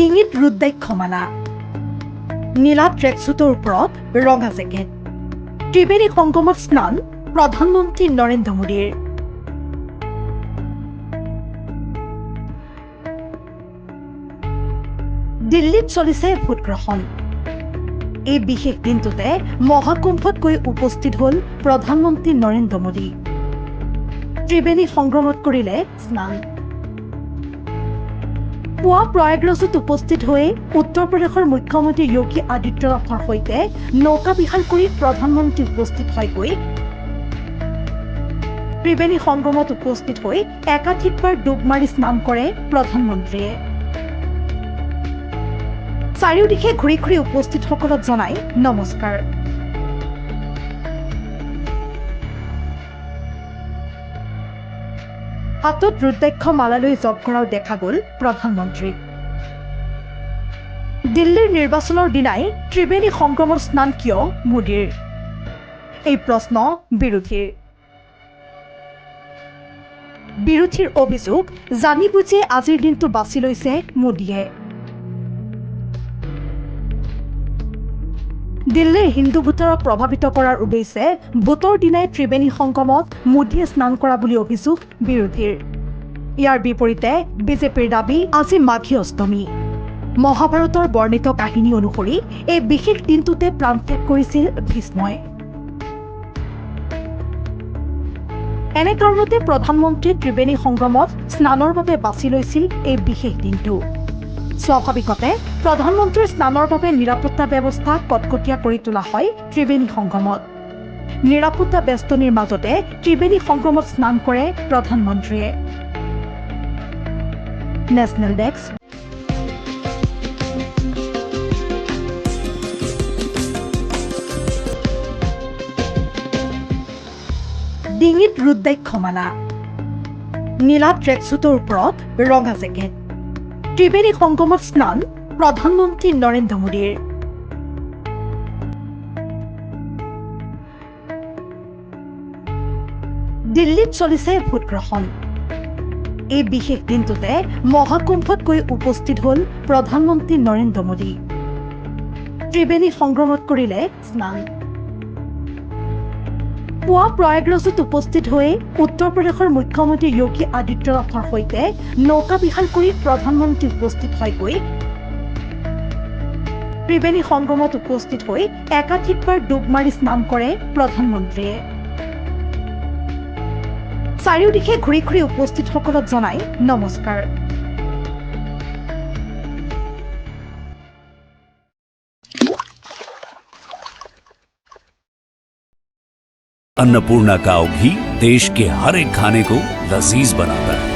ডিঙিত ৰুদ্ৰাক্ষমালা, নীলা ট্ৰেকছুটৰ ওপৰত ৰঙা জেকেট। ত্ৰিবেণী সংগমত স্নান প্ৰধানমন্ত্ৰী নৰেন্দ্ৰ মোদীৰ। দিল্লীত চলিছে ভোটগ্ৰহণ। এই বিশেষ দিনটোতে মহাকুম্ভত গৈ উপস্থিত হ'ল প্ৰধানমন্ত্ৰী নৰেন্দ্ৰ মোদী। ত্ৰিবেণী সংগমত কৰিলে স্নান। পুৱা প্ৰয়াগৰাজত উপস্থিত হৈ উত্তৰ প্ৰদেশৰ মুখ্যমন্ত্ৰী যোগী আদিত্যনাথৰ সৈতে নৌকা বিহাৰ কৰি প্ৰধানমন্ত্ৰী উপস্থিত হয়গৈ। ত্ৰিবেণী সংগমত উপস্থিত হৈ একাধিকবাৰ ডুব মাৰি স্নান কৰে প্ৰধানমন্ত্ৰীয়ে। চাৰিওদিশে ঘূৰি ঘূৰি উপস্থিতসকলক জনায় নমস্কাৰ। হাতত ৰুদ্ৰাক্ষমালালৈ জপ কৰাও দেখা গ'ল প্ৰধানমন্ত্ৰীক। দিল্লীৰ নিৰ্বাচনৰ দিনাই ত্ৰিবেণী সংগমৰ স্নান কিয় মোদীৰ? এই প্ৰশ্ন বিৰোধীৰ অভিযোগ, জানি বুজি আজিৰ দিনটো বাছি লৈছে মোদীয়ে। দিল্লীৰ হিন্দু ভোটাৰক প্ৰভাৱিত কৰাৰ উদ্দেশ্যে ভোটৰ দিনাই ত্ৰিবেণী সংগমত মোদীয়ে স্নান কৰা বুলি অভিযোগ বিৰোধীৰ। ইয়াৰ বিপৰীতে বিজেপিৰ দাবী, আজি মাঘী অষ্টমী। মহাভাৰতৰ বৰ্ণিত কাহিনী অনুসৰি এই বিশেষ দিনটোতে প্ৰাণত্যাগ কৰিছিল ভীষ্মই। এনে কাৰণতে প্ৰধানমন্ত্ৰীয়ে ত্ৰিবেণী সংগমত স্নানৰ বাবে বাছি লৈছিল এই বিশেষ দিনটো। স্বাভাৱিকতে প্ৰধানমন্ত্ৰীৰ স্নানৰ বাবে নিৰাপত্তা ব্যৱস্থা কটকটীয়া কৰি তোলা হয় ত্ৰিবেণী সংগমত। নিৰাপত্তা বেষ্টনীৰ মাজতে ত্ৰিবেণী সংগমত স্নান কৰে প্ৰধানমন্ত্ৰীয়ে। National desk. ডিঙিত ৰুদ্ৰাক্ষমালা, নীলা ট্ৰেকছুটৰ ওপৰত ৰঙা জেকেট। ত্ৰিবেণী সংগমত স্নান প্ৰধানমন্ত্ৰী নৰেন্দ্ৰ মোদীৰ। দিল্লীত চলিছে ভোটগ্ৰহণ। এই বিশেষ দিনটোতে মহাকুম্ভত গৈ উপস্থিত হ'ল প্ৰধানমন্ত্ৰী নৰেন্দ্ৰ মোদী। ত্ৰিবেণী সংগমত কৰিলে স্নান। পুৱা প্ৰয়াগৰাজত উপস্থিত হৈ উত্তৰ প্ৰদেশৰ মুখ্যমন্ত্ৰী যোগী আদিত্যনাথৰ সৈতে নৌকা বিহাৰ কৰি প্ৰধানমন্ত্ৰী উপস্থিত হয়গৈ। ত্ৰিবেণী সংগমত উপস্থিত হৈ একাধিকবাৰ ডুব মাৰি স্নান কৰে প্ৰধানমন্ত্ৰীয়ে। চাৰিওদিশে ঘূৰি ঘূৰি উপস্থিতসকলক জনায় নমস্কাৰ। अन्नपूर्णा काव घी देश के हर एक खाने को लजीज बनाता है।